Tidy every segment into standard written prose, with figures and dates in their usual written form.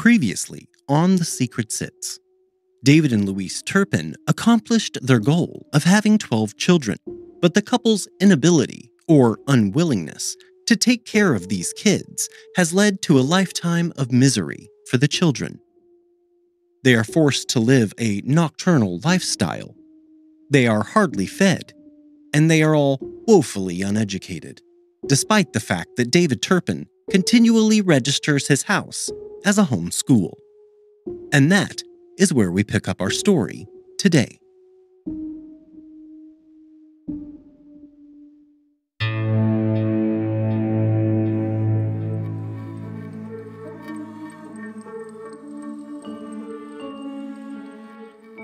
Previously on The Secret Sits, David and Louise Turpin accomplished their goal of having 12 children, but the couple's inability, or unwillingness, to take care of these kids has led to a lifetime of misery for the children. They are forced to live a nocturnal lifestyle. They are hardly fed, and they are all woefully uneducated, despite the fact that David Turpin continually registers his house as a home school. And that is where we pick up our story today.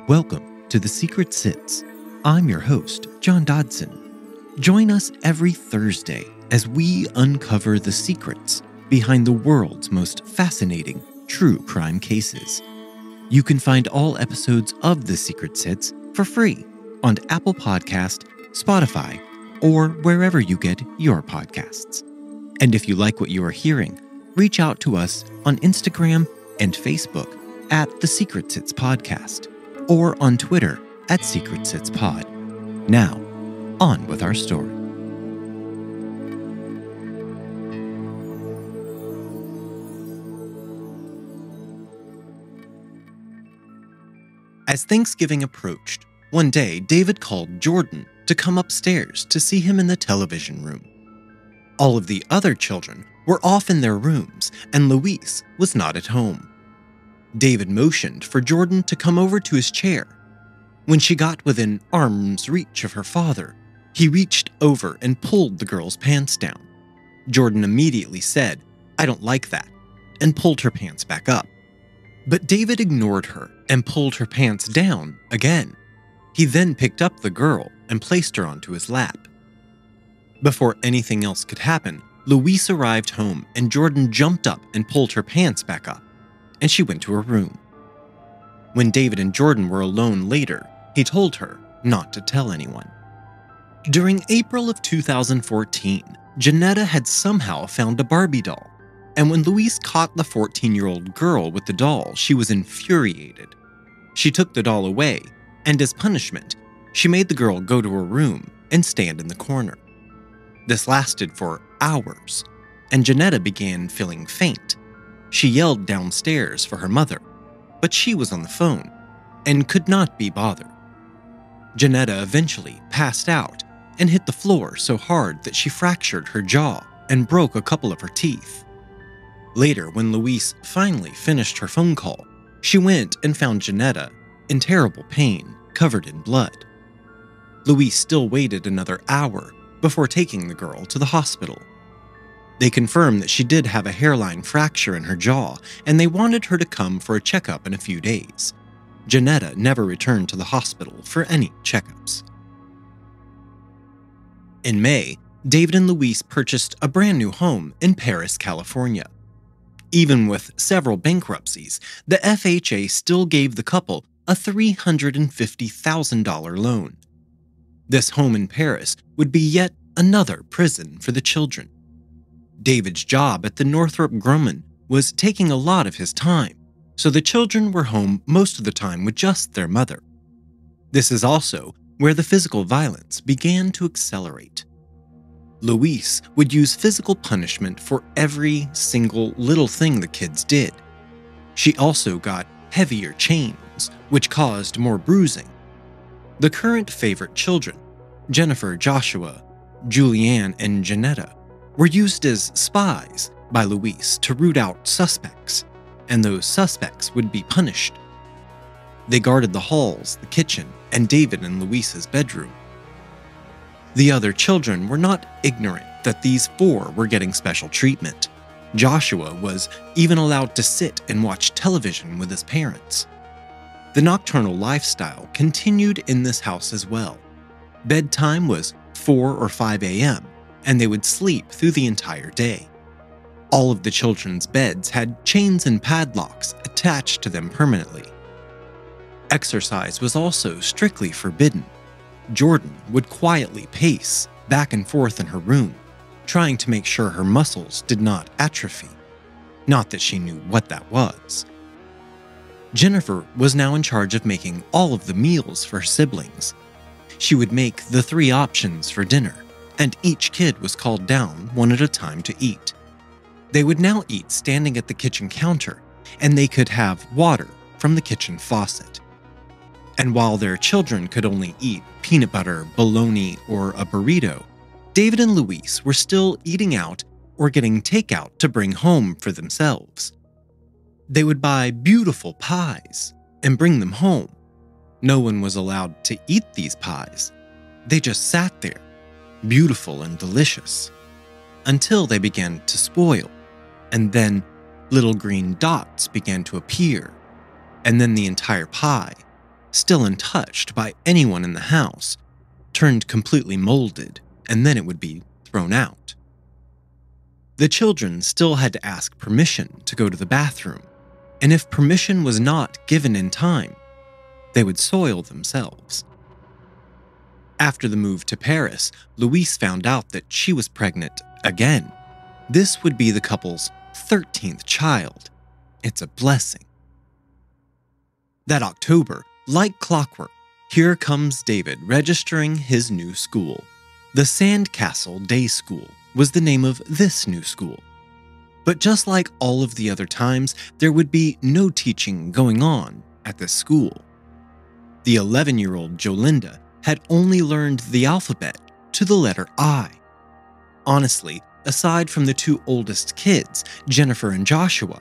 Welcome to The Secret Sits. I'm your host, John Dodson. Join us every Thursday as we uncover the secrets behind the world's most fascinating true crime cases. You can find all episodes of The Secret Sits for free on Apple Podcast, Spotify, or wherever you get your podcasts. And if you like what you are hearing, reach out to us on Instagram and Facebook at TheSecretSitsPodcast or on Twitter at SecretSitsPod. Now, on with our story. As Thanksgiving approached, one day David called Jordan to come upstairs to see him in the television room. All of the other children were off in their rooms, and Louise was not at home. David motioned for Jordan to come over to his chair. When she got within arm's reach of her father, he reached over and pulled the girl's pants down. Jordan immediately said, "I don't like that," and pulled her pants back up. But David ignored her and pulled her pants down again. He then picked up the girl and placed her onto his lap. Before anything else could happen, Louise arrived home and Jordan jumped up and pulled her pants back up, and she went to her room. When David and Jordan were alone later, he told her not to tell anyone. During April of 2014, Janetta had somehow found a Barbie doll. And when Louise caught the 14-year-old girl with the doll, she was infuriated. She took the doll away, and as punishment, she made the girl go to her room and stand in the corner. This lasted for hours, and Janetta began feeling faint. She yelled downstairs for her mother, but she was on the phone and could not be bothered. Janetta eventually passed out and hit the floor so hard that she fractured her jaw and broke a couple of her teeth. Later, when Louise finally finished her phone call, she went and found Janetta in terrible pain, covered in blood. Louise still waited another hour before taking the girl to the hospital. They confirmed that she did have a hairline fracture in her jaw, and they wanted her to come for a checkup in a few days. Janetta never returned to the hospital for any checkups. In May, David and Louise purchased a brand new home in Paris, California. Even with several bankruptcies, the FHA still gave the couple a $350,000 loan. This home in Paris would be yet another prison for the children. David's job at the Northrop Grumman was taking a lot of his time, so the children were home most of the time with just their mother. This is also where the physical violence began to accelerate. Louise would use physical punishment for every single little thing the kids did. She also got heavier chains, which caused more bruising. The current favorite children, Jennifer, Joshua, Julianne, and Janetta, were used as spies by Louise to root out suspects, and those suspects would be punished. They guarded the halls, the kitchen, and David and Louise's bedroom. The other children were not ignorant that these four were getting special treatment. Joshua was even allowed to sit and watch television with his parents. The nocturnal lifestyle continued in this house as well. Bedtime was 4 or 5 a.m., and they would sleep through the entire day. All of the children's beds had chains and padlocks attached to them permanently. Exercise was also strictly forbidden. Jordan would quietly pace back and forth in her room, trying to make sure her muscles did not atrophy. Not that she knew what that was. Jennifer was now in charge of making all of the meals for her siblings. She would make the 3 options for dinner, and each kid was called down one at a time to eat. They would now eat standing at the kitchen counter, and they could have water from the kitchen faucet. And while their children could only eat peanut butter, bologna, or a burrito, David and Louise were still eating out or getting takeout to bring home for themselves. They would buy beautiful pies and bring them home. No one was allowed to eat these pies. They just sat there, beautiful and delicious, until they began to spoil, and then little green dots began to appear, and then the entire pie, still untouched by anyone in the house, turned completely molded, and then it would be thrown out. The children still had to ask permission to go to the bathroom, and if permission was not given in time, they would soil themselves. After the move to Paris, Louise found out that she was pregnant again. This would be the couple's 13th child. It's a blessing. That October, like clockwork, here comes David registering his new school. The Sandcastle Day School was the name of this new school. But just like all of the other times, there would be no teaching going on at this school. The 11-year-old Jolinda had only learned the alphabet to the letter I. Honestly, aside from the 2 oldest kids, Jennifer and Joshua,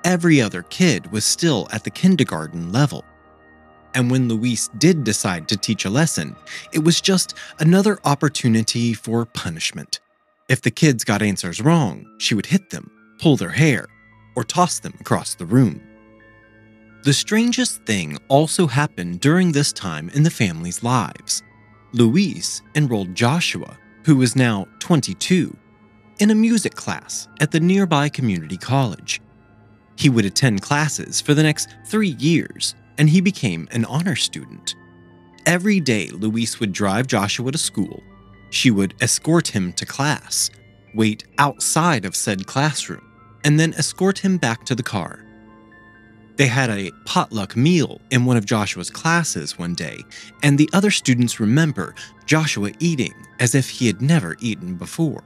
every other kid was still at the kindergarten level. And when Louise did decide to teach a lesson, it was just another opportunity for punishment. If the kids got answers wrong, she would hit them, pull their hair, or toss them across the room. The strangest thing also happened during this time in the family's lives. Louise enrolled Joshua, who was now 22, in a music class at the nearby community college. He would attend classes for the next 3 years, and he became an honor student. Every day, Louise would drive Joshua to school. She would escort him to class, wait outside of said classroom, and then escort him back to the car. They had a potluck meal in one of Joshua's classes one day, and the other students remember Joshua eating as if he had never eaten before.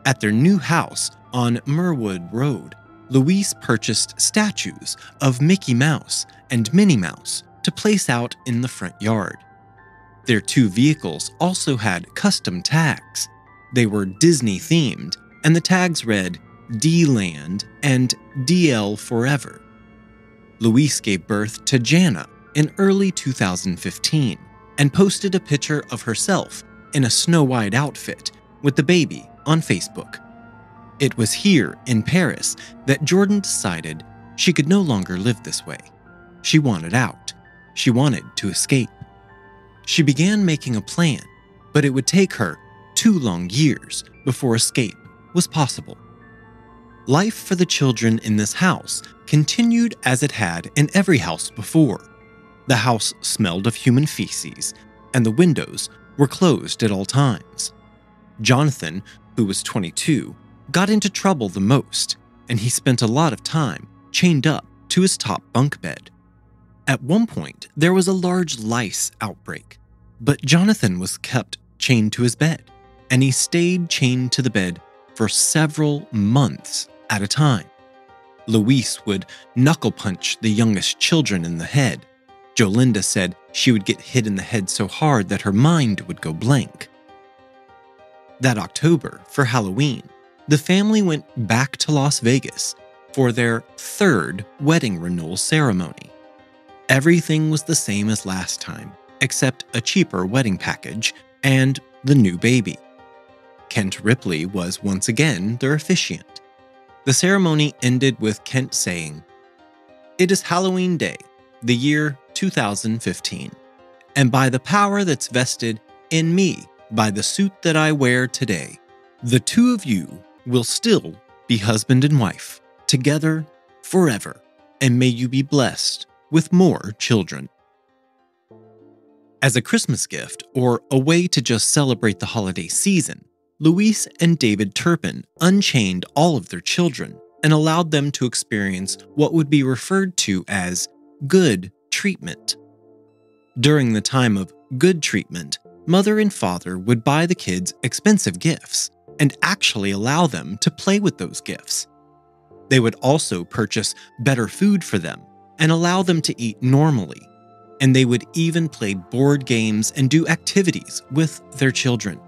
At their new house on Merwood Road, Louise purchased statues of Mickey Mouse and Minnie Mouse to place out in the front yard. Their 2 vehicles also had custom tags. They were Disney-themed, and the tags read D-Land and DL Forever. Louise gave birth to Jana in early 2015 and posted a picture of herself in a Snow White outfit with the baby on Facebook. It was here in Paris that Jordan decided she could no longer live this way. She wanted out. She wanted to escape. She began making a plan, but it would take her 2 long years before escape was possible. Life for the children in this house continued as it had in every house before. The house smelled of human feces, and the windows were closed at all times. Jonathan, who was 22, got into trouble the most, and he spent a lot of time chained up to his top bunk bed. At one point, there was a large lice outbreak, but Jonathan was kept chained to his bed, and he stayed chained to the bed for several months at a time. Louise would knuckle punch the youngest children in the head. Jolinda said she would get hit in the head so hard that her mind would go blank. That October, for Halloween, the family went back to Las Vegas for their 3rd wedding renewal ceremony. Everything was the same as last time, except a cheaper wedding package and the new baby. Kent Ripley was once again their officiant. The ceremony ended with Kent saying, "It is Halloween Day, the year 2015, and by the power that's vested in me by the suit that I wear today, the 2 of you will still be husband and wife, together forever, and may you be blessed with more children." As a Christmas gift, or a way to just celebrate the holiday season, Louise and David Turpin unchained all of their children and allowed them to experience what would be referred to as good treatment. During the time of good treatment, mother and father would buy the kids expensive gifts and actually allow them to play with those gifts. They would also purchase better food for them and allow them to eat normally, and they would even play board games and do activities with their children.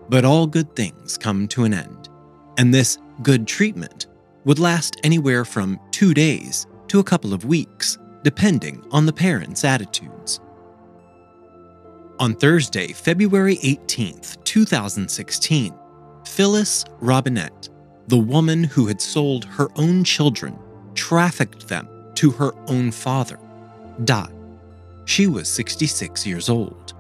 But all good things come to an end, and this good treatment would last anywhere from 2 days to a couple of weeks, depending on the parents' attitudes. On Thursday, February 18th, 2016, Phyllis Robinette, the woman who had sold her own children, trafficked them to her own father, died. She was 66 years old.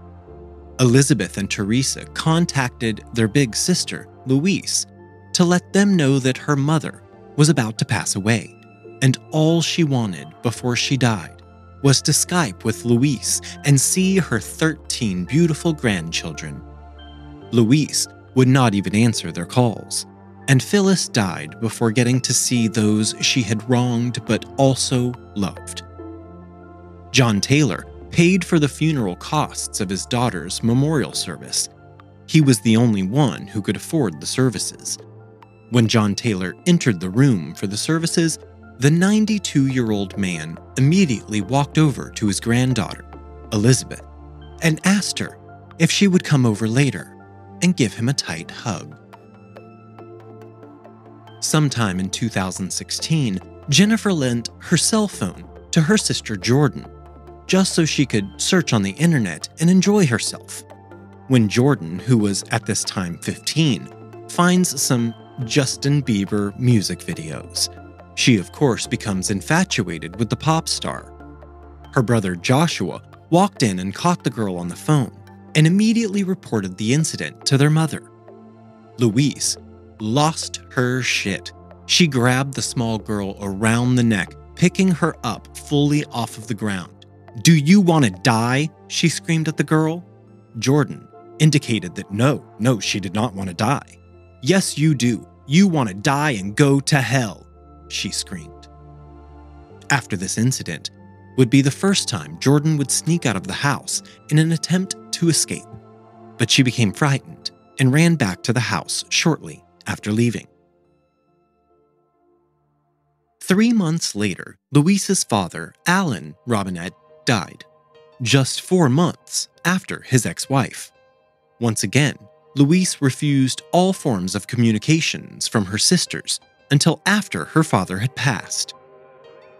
Elizabeth and Teresa contacted their big sister, Louise, to let them know that her mother was about to pass away, and all she wanted before she died was to Skype with Louise and see her 13 beautiful grandchildren. Louise would not even answer their calls, and Phyllis died before getting to see those she had wronged but also loved. John Taylor paid for the funeral costs of his daughter's memorial service. He was the only one who could afford the services. When John Taylor entered the room for the services, the 92-year-old man immediately walked over to his granddaughter, Elizabeth, and asked her if she would come over later and give him a tight hug. Sometime in 2016, Jennifer lent her cell phone to her sister Jordan, just so she could search on the internet and enjoy herself. When Jordan, who was at this time 15, finds some Justin Bieber music videos, she of course becomes infatuated with the pop star. Her brother Joshua walked in and caught the girl on the phone and immediately reported the incident to their mother. Louise lost her shit. She grabbed the small girl around the neck, picking her up fully off of the ground. "Do you want to die?" she screamed at the girl. Jordan indicated that no, she did not want to die. "Yes, you do. You want to die and go to hell," she screamed. After this incident would be the first time Jordan would sneak out of the house in an attempt to escape, but she became frightened and ran back to the house shortly after leaving. 3 months later, Louise's father, Alan Robinette, died, just 4 months after his ex-wife. Once again, Louise refused all forms of communications from her sisters until after her father had passed.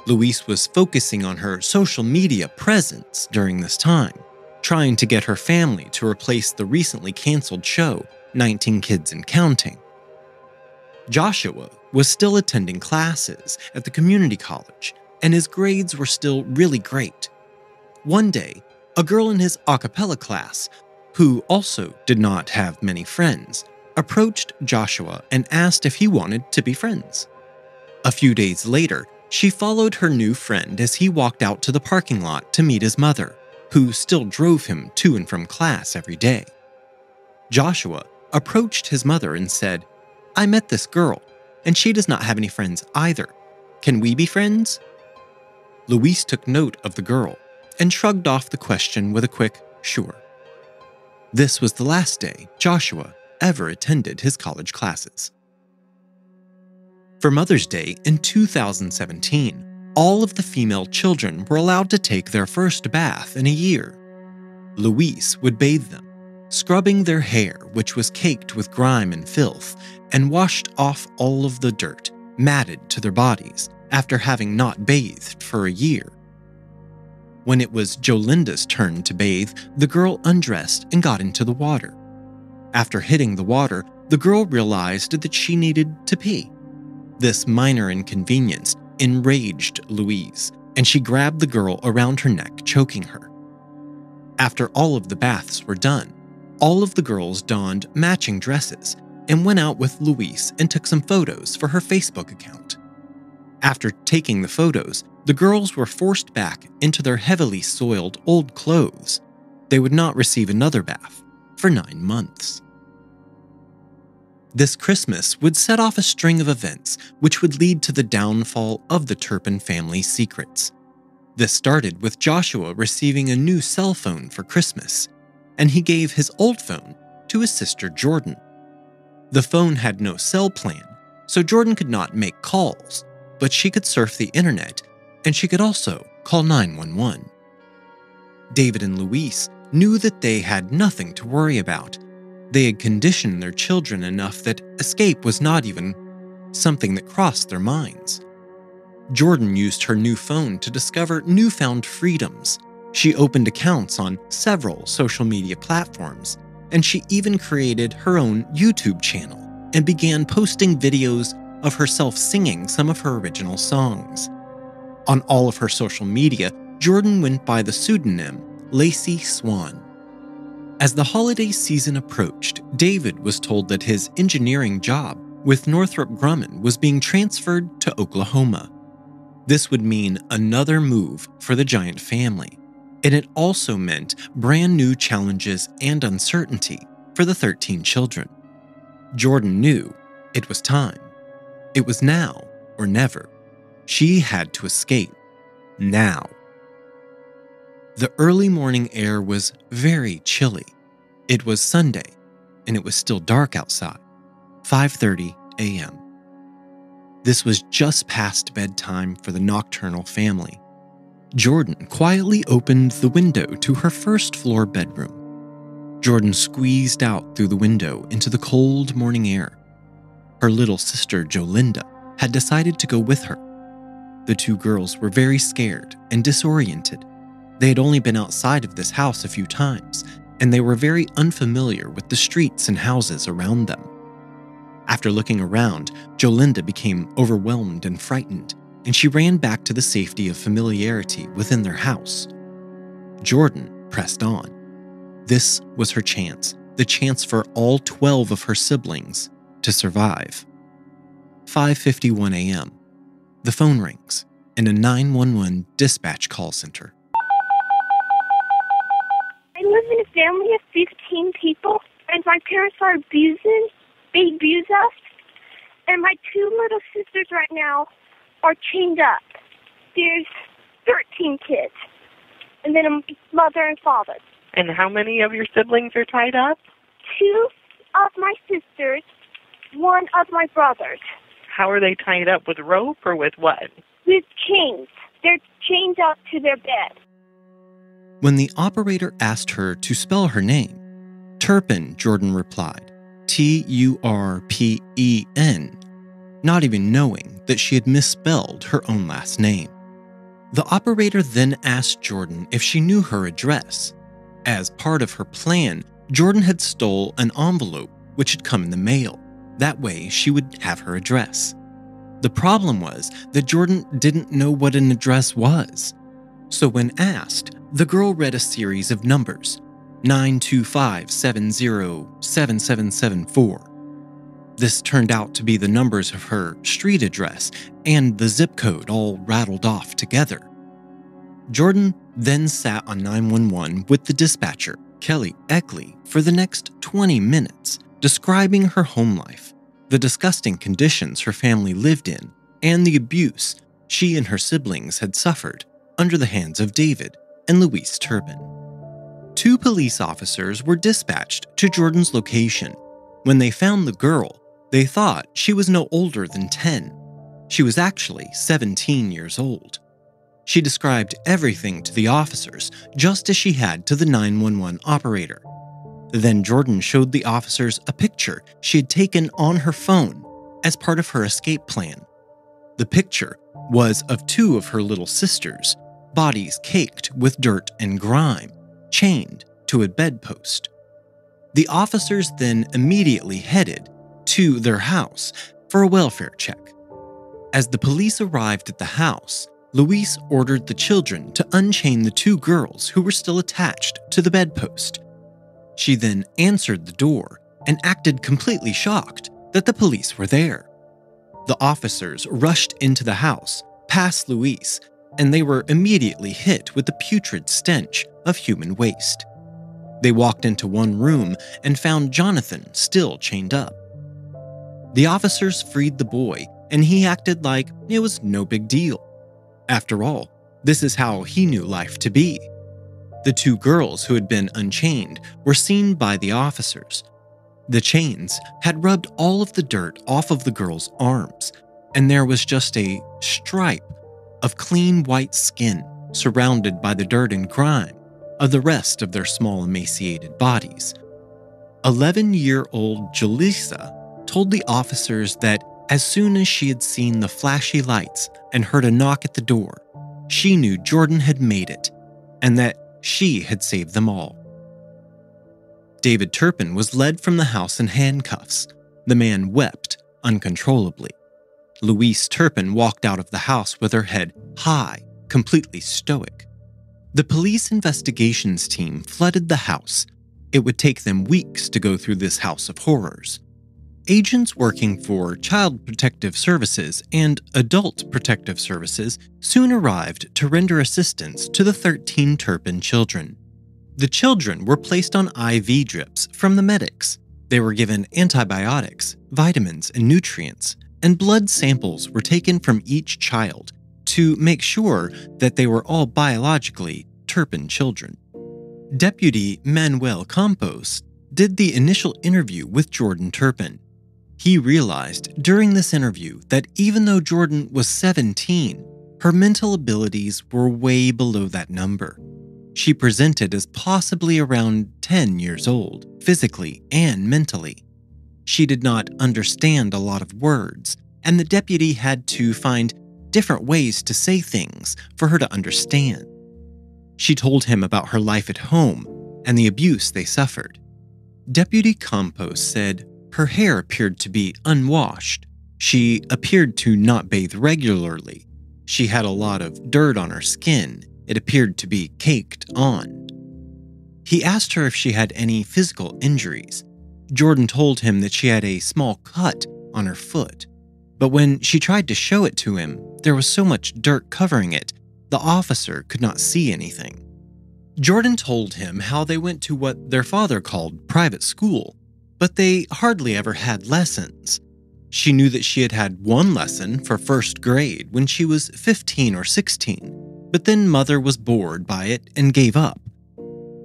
Louise was focusing on her social media presence during this time, trying to get her family to replace the recently canceled show, 19 Kids and Counting. Joshua was still attending classes at the community college, and his grades were still really great. One day, a girl in his a cappella class, who also did not have many friends, approached Joshua and asked if he wanted to be friends. A few days later, she followed her new friend as he walked out to the parking lot to meet his mother, who still drove him to and from class every day. Joshua approached his mother and said, "I met this girl, and she does not have any friends either. Can we be friends?" Louise took note of the girl and shrugged off the question with a quick "sure." This was the last day Joshua ever attended his college classes. For Mother's Day in 2017, all of the female children were allowed to take their first bath in a year. Louise would bathe them, scrubbing their hair, which was caked with grime and filth, and washed off all of the dirt matted to their bodies after having not bathed for a year. When it was Jolinda's turn to bathe, the girl undressed and got into the water. After hitting the water, the girl realized that she needed to pee. This minor inconvenience enraged Louise, and she grabbed the girl around her neck, choking her. After all of the baths were done, all of the girls donned matching dresses and went out with Louise and took some photos for her Facebook account. After taking the photos, the girls were forced back into their heavily soiled old clothes. They would not receive another bath for 9 months. This Christmas would set off a string of events which would lead to the downfall of the Turpin family's secrets. This started with Joshua receiving a new cell phone for Christmas, and he gave his old phone to his sister Jordan. The phone had no cell plan, so Jordan could not make calls, but she could surf the internet, and she could also call 911. David and Louise knew that they had nothing to worry about. They had conditioned their children enough that escape was not even something that crossed their minds. Jordan used her new phone to discover newfound freedoms. She opened accounts on several social media platforms, and she even created her own YouTube channel and began posting videos of herself singing some of her original songs. On all of her social media, Jordan went by the pseudonym Lacey Swan. As the holiday season approached, David was told that his engineering job with Northrop Grumman was being transferred to Oklahoma. This would mean another move for the giant family, and it also meant brand new challenges and uncertainty for the 13 children. Jordan knew it was time. It was now or never. She had to escape now. The early morning air was very chilly. It was Sunday, and it was still dark outside, 5:30 a.m. This was just past bedtime for the nocturnal family. Jordan quietly opened the window to her first-floor bedroom. Jordan squeezed out through the window into the cold morning air. Her little sister, Jolinda, had decided to go with her. The two girls were very scared and disoriented. They had only been outside of this house a few times, and they were very unfamiliar with the streets and houses around them. After looking around, Jolinda became overwhelmed and frightened, and she ran back to the safety of familiarity within their house. Jordan pressed on. This was her chance, the chance for all 12 of her siblings to survive. 5:51 a.m. The phone rings in a 911 dispatch call center. I live in a family of 15 people, and my parents are abusing. They abuse us, and my two little sisters right now are chained up. There's 13 kids, and then a mother and father. And how many of your siblings are tied up? 2 of my sisters, 1 of my brothers. How are they tied up, with rope or with what? With chains. They're chained up to their bed. When the operator asked her to spell her name, Turpin, Jordan replied, Turpen, not even knowing that she had misspelled her own last name. The operator then asked Jordan if she knew her address. As part of her plan, Jordan had stole an envelope which had come in the mail. That way, she would have her address. The problem was that Jordan didn't know what an address was. So when asked, the girl read a series of numbers, 925707774. This turned out to be the numbers of her street address and the zip code all rattled off together. Jordan then sat on 911 with the dispatcher, Kelly Eckley, for the next 20 minutes, describing her home life, the disgusting conditions her family lived in, and the abuse she and her siblings had suffered under the hands of David and Louise Turpin. 2 police officers were dispatched to Jordan's location. When they found the girl, they thought she was no older than 10. She was actually 17 years old. She described everything to the officers, just as she had to the 911 operator. Then Jordan showed the officers a picture she had taken on her phone as part of her escape plan. The picture was of 2 of her little sisters, bodies caked with dirt and grime, chained to a bedpost. The officers then immediately headed to their house for a welfare check. As the police arrived at the house, Louise ordered the children to unchain the 2 girls who were still attached to the bedpost. She then answered the door and acted completely shocked that the police were there. The officers rushed into the house, past Louise, and they were immediately hit with the putrid stench of human waste. They walked into one room and found Jonathan still chained up. The officers freed the boy, and he acted like it was no big deal. After all, this is how he knew life to be. The two girls who had been unchained were seen by the officers. The chains had rubbed all of the dirt off of the girls' arms, and there was just a stripe of clean white skin surrounded by the dirt and grime of the rest of their small emaciated bodies. 11-year-old Jaleesa told the officers that as soon as she had seen the flashy lights and heard a knock at the door, she knew Jordan had made it and that she had saved them all. David Turpin was led from the house in handcuffs. The man wept uncontrollably. Louise Turpin walked out of the house with her head high, completely stoic. The police investigations team flooded the house. It would take them weeks to go through this house of horrors. Agents working for Child Protective Services and Adult Protective Services soon arrived to render assistance to the 13 Turpin children. The children were placed on IV drips from the medics. They were given antibiotics, vitamins, and nutrients, and blood samples were taken from each child to make sure that they were all biologically Turpin children. Deputy Manuel Campos did the initial interview with Jordan Turpin. He realized during this interview that even though Jordan was 17, her mental abilities were way below that number. She presented as possibly around 10 years old, physically and mentally. She did not understand a lot of words, and the deputy had to find different ways to say things for her to understand. She told him about her life at home and the abuse they suffered. Deputy Campos said her hair appeared to be unwashed. She appeared to not bathe regularly. She had a lot of dirt on her skin. It appeared to be caked on. He asked her if she had any physical injuries. Jordan told him that she had a small cut on her foot. But when she tried to show it to him, there was so much dirt covering it, the officer could not see anything. Jordan told him how they went to what their father called private school, but they hardly ever had lessons. She knew that she had had one lesson for first grade when she was 15 or 16, but then mother was bored by it and gave up.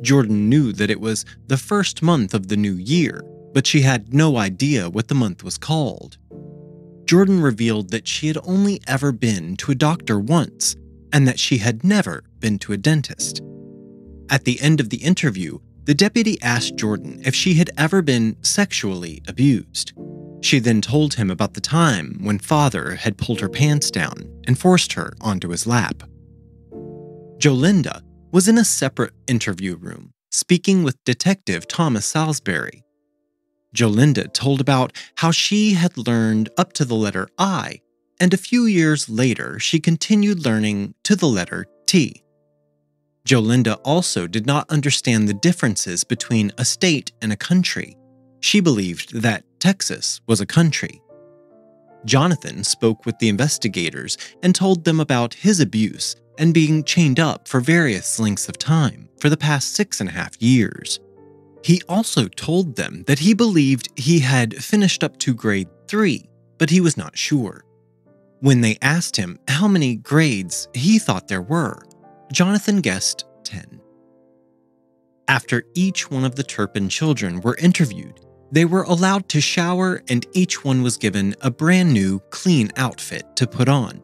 Jordan knew that it was the first month of the new year, but she had no idea what the month was called. Jordan revealed that she had only ever been to a doctor once, and that she had never been to a dentist. At the end of the interview, the deputy asked Jordan if she had ever been sexually abused. She then told him about the time when father had pulled her pants down and forced her onto his lap. Jolinda was in a separate interview room, speaking with Detective Thomas Salisbury. Jolinda told about how she had learned up to the letter I, and a few years later she continued learning to the letter T. Jolinda also did not understand the differences between a state and a country. She believed that Texas was a country. Jonathan spoke with the investigators and told them about his abuse and being chained up for various lengths of time for the past 6.5 years. He also told them that he believed he had finished up to grade 3, but he was not sure. When they asked him how many grades he thought there were, Jonathan guessed 10. After each one of the Turpin children were interviewed, they were allowed to shower and each one was given a brand new, clean outfit to put on.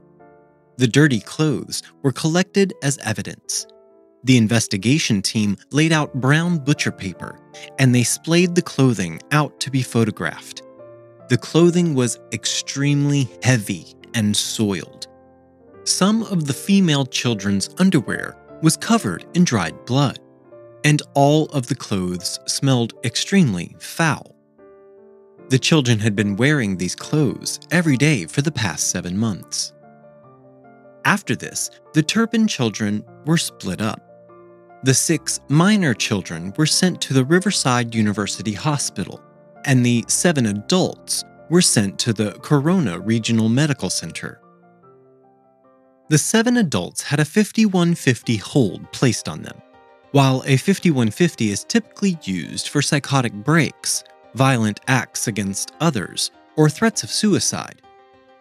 The dirty clothes were collected as evidence. The investigation team laid out brown butcher paper and they splayed the clothing out to be photographed. The clothing was extremely heavy and soiled. Some of the female children's underwear was covered in dried blood, and all of the clothes smelled extremely foul. The children had been wearing these clothes every day for the past 7 months. After this, the Turpin children were split up. The 6 minor children were sent to the Riverside University Hospital, and the 7 adults were sent to the Corona Regional Medical Center. The 7 adults had a 5150 hold placed on them. While a 5150 is typically used for psychotic breaks, violent acts against others, or threats of suicide.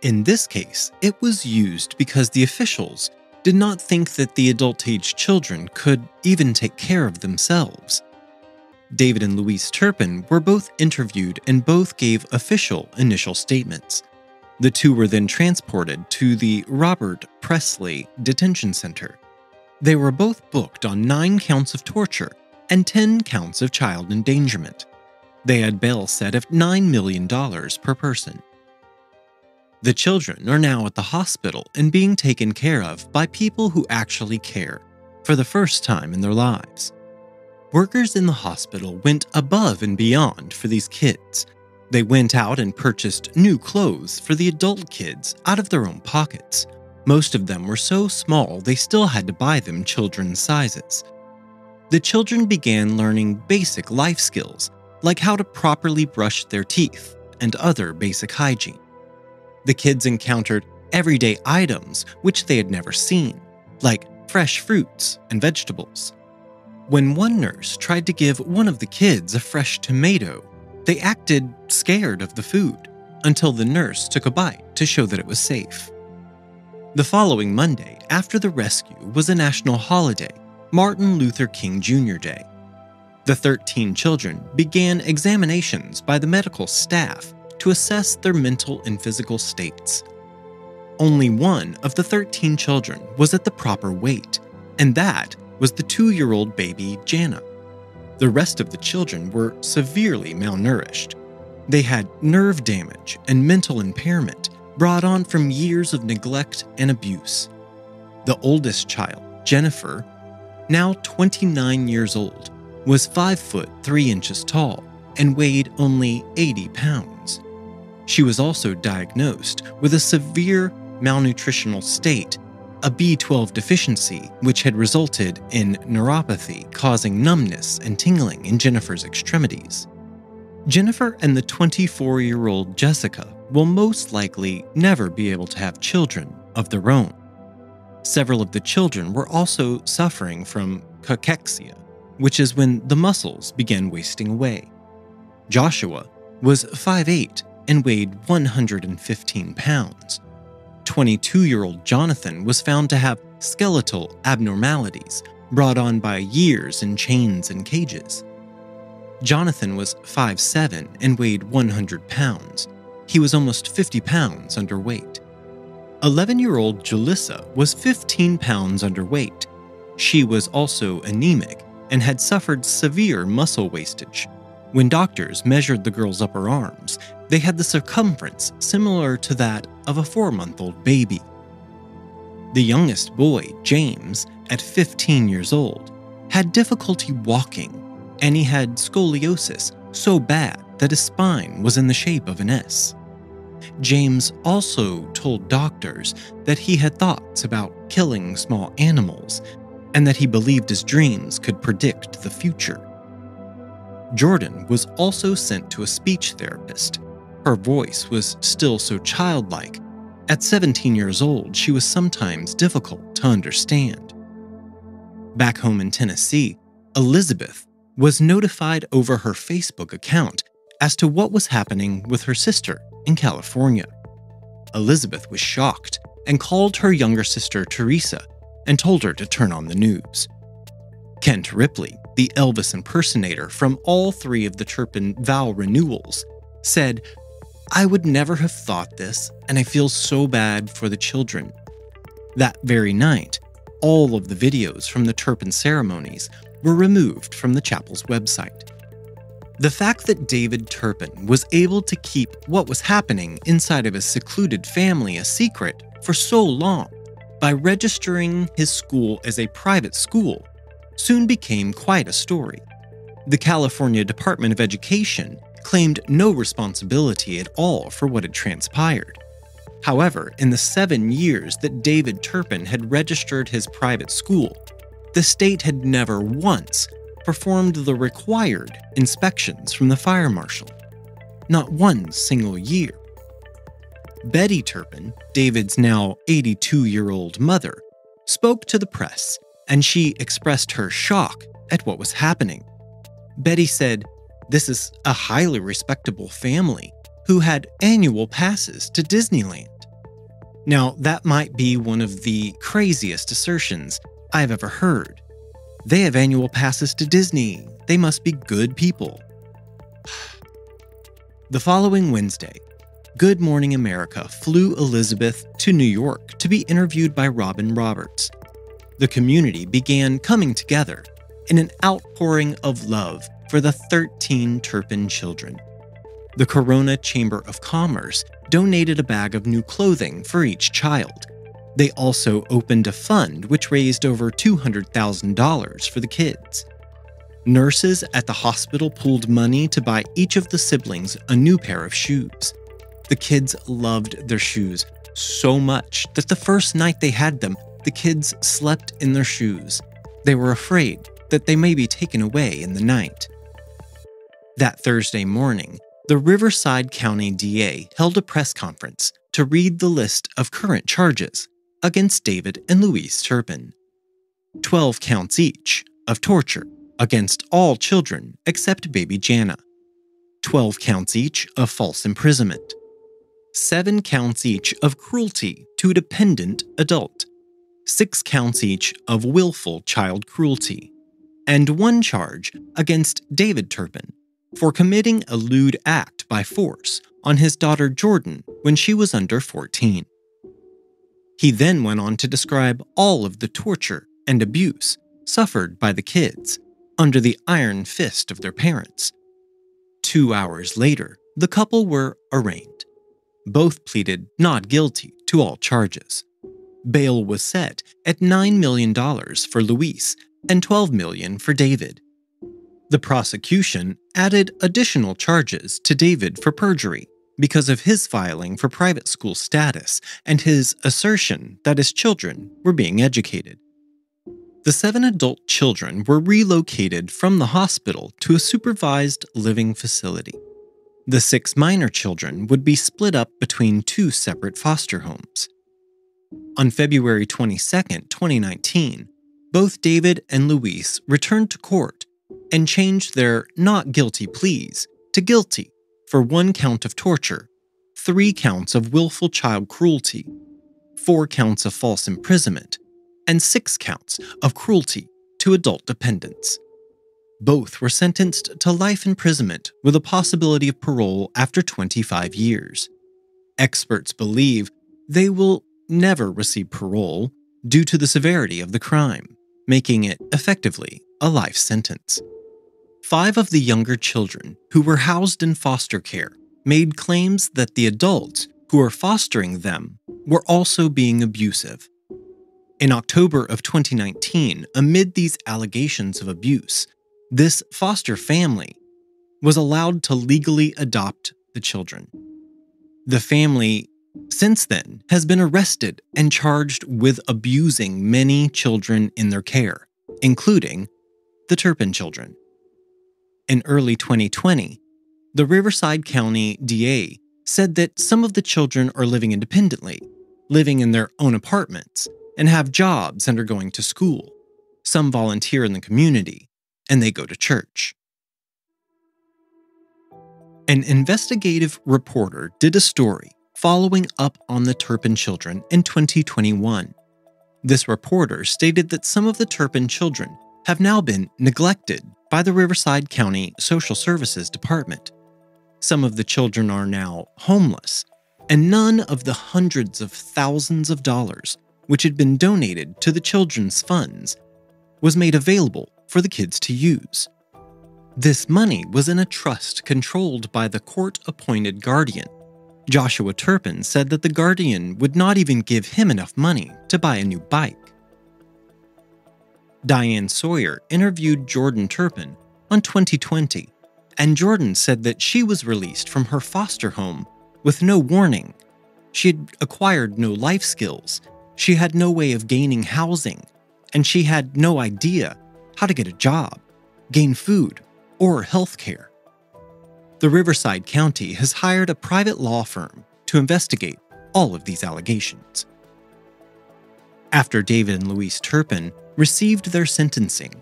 In this case, it was used because the officials did not think that the adult-age children could even take care of themselves. David and Louise Turpin were both interviewed and both gave official initial statements. The two were then transported to the Robert Presley Detention Center. They were both booked on 9 counts of torture and 10 counts of child endangerment. They had bail set of $9 million per person. The children are now at the hospital and being taken care of by people who actually care for the first time in their lives. Workers in the hospital went above and beyond for these kids. They went out and purchased new clothes for the adult kids out of their own pockets. Most of them were so small they still had to buy them children's sizes. The children began learning basic life skills, like how to properly brush their teeth and other basic hygiene. The kids encountered everyday items which they had never seen, like fresh fruits and vegetables. When one nurse tried to give one of the kids a fresh tomato, they acted scared of the food until the nurse took a bite to show that it was safe. The following Monday, after the rescue, was a national holiday, Martin Luther King Jr. Day. The 13 children began examinations by the medical staff to assess their mental and physical states. Only one of the 13 children was at the proper weight, and that was the 2-year-old baby Jana. The rest of the children were severely malnourished. They had nerve damage and mental impairment brought on from years of neglect and abuse. The oldest child, Jennifer, now 29 years old, was 5 foot 3 inches tall and weighed only 80 pounds. She was also diagnosed with a severe malnutritional state, a B12 deficiency which had resulted in neuropathy causing numbness and tingling in Jennifer's extremities. Jennifer and the 24-year-old Jessica will most likely never be able to have children of their own. Several of the children were also suffering from cachexia, which is when the muscles begin wasting away. Joshua was 5'8" and weighed 115 pounds. 22-year-old Jonathan was found to have skeletal abnormalities brought on by years in chains and cages. Jonathan was 5'7" and weighed 100 pounds. He was almost 50 pounds underweight. 11-year-old Jalissa was 15 pounds underweight. She was also anemic and had suffered severe muscle wastage. When doctors measured the girl's upper arms, they had the circumference similar to that of a 4-month-old baby. The youngest boy, James, at 15 years old, had difficulty walking, and he had scoliosis so bad that his spine was in the shape of an S. James also told doctors that he had thoughts about killing small animals and that he believed his dreams could predict the future. Jordan was also sent to a speech therapist. Her voice was still so childlike. At 17 years old, she was sometimes difficult to understand. Back home in Tennessee, Elizabeth was notified over her Facebook account as to what was happening with her sister in California. Elizabeth was shocked and called her younger sister Teresa and told her to turn on the news. Kent Ripley, the Elvis impersonator from all 3 of the Turpin vow renewals, said, "I would never have thought this, and I feel so bad for the children." That very night, all of the videos from the Turpin ceremonies were removed from the chapel's website. The fact that David Turpin was able to keep what was happening inside of his secluded family a secret for so long by registering his school as a private school soon became quite a story. The California Department of Education claimed no responsibility at all for what had transpired. However, in the 7 years that David Turpin had registered his private school, the state had never once performed the required inspections from the fire marshal. Not one single year. Betty Turpin, David's now 82-year-old mother, spoke to the press, and she expressed her shock at what was happening. Betty said, "This is a highly respectable family who had annual passes to Disneyland. Now, that might be one of the craziest assertions I've ever heard. They have annual passes to Disney. They must be good people. The following Wednesday, Good Morning America flew Elizabeth to New York to be interviewed by Robin Roberts. The community began coming together in an outpouring of love for the 13 Turpin children. The Corona Chamber of Commerce donated a bag of new clothing for each child. They also opened a fund which raised over $200,000 for the kids. Nurses at the hospital pooled money to buy each of the siblings a new pair of shoes. The kids loved their shoes so much that the first night they had them, the kids slept in their shoes. They were afraid that they may be taken away in the night. That Thursday morning, the Riverside County DA held a press conference to read the list of current charges against David and Louise Turpin. 12 counts each of torture against all children except baby Jana. 12 counts each of false imprisonment. 7 counts each of cruelty to a dependent adult. 6 counts each of willful child cruelty. And 1 charge against David Turpin for committing a lewd act by force on his daughter Jordan when she was under 14. He then went on to describe all of the torture and abuse suffered by the kids under the iron fist of their parents. 2 hours later, the couple were arraigned. Both pleaded not guilty to all charges. Bail was set at $9 million for Louise and $12 million for David. The prosecution added additional charges to David for perjury because of his filing for private school status and his assertion that his children were being educated. The 7 adult children were relocated from the hospital to a supervised living facility. The 6 minor children would be split up between 2 separate foster homes. On February 22, 2019, both David and Louise returned to court and changed their not guilty pleas to guilty for 1 count of torture, 3 counts of willful child cruelty, 4 counts of false imprisonment, and 6 counts of cruelty to adult dependents. Both were sentenced to life imprisonment with a possibility of parole after 25 years. Experts believe they will never receive parole due to the severity of the crime, making it effectively a life sentence. 5 of the younger children who were housed in foster care made claims that the adults who were fostering them were also being abusive. In October of 2019, amid these allegations of abuse, this foster family was allowed to legally adopt the children. The family, since then, has been arrested and charged with abusing many children in their care, including the Turpin children. In early 2020, the Riverside County DA said that some of the children are living independently, living in their own apartments, and have jobs and are going to school. Some volunteer in the community, and they go to church. An investigative reporter did a story following up on the Turpin children in 2021. This reporter stated that some of the Turpin children have now been neglected by the Riverside County Social Services Department. Some of the children are now homeless, and none of the hundreds of thousands of dollars which had been donated to the children's funds was made available for the kids to use. This money was in a trust controlled by the court-appointed guardian. Joshua Turpin said that the guardian would not even give him enough money to buy a new bike. Diane Sawyer interviewed Jordan Turpin on 2020, and Jordan said that she was released from her foster home with no warning. She had acquired no life skills, she had no way of gaining housing, and she had no idea how to get a job, gain food, or health care. The Riverside County has hired a private law firm to investigate all of these allegations. After David and Louise Turpin received their sentencing,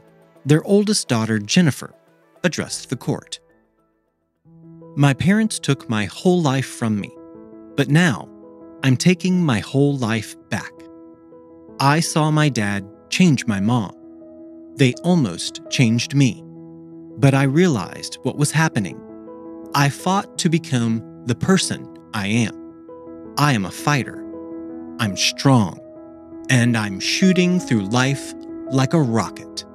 their oldest daughter, Jennifer, addressed the court. My parents took my whole life from me, but now I'm taking my whole life back. I saw my dad change my mom. They almost changed me. But I realized what was happening. I fought to become the person I am. I am a fighter. I'm strong. And I'm shooting through life like a rocket.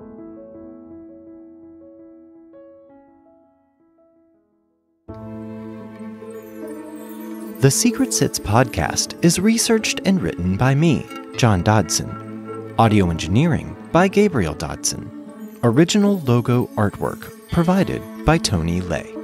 The Secret Sits podcast is researched and written by me, John Dodson. Audio engineering by Gabriel Dodson. Original logo artwork provided by Tony Lay.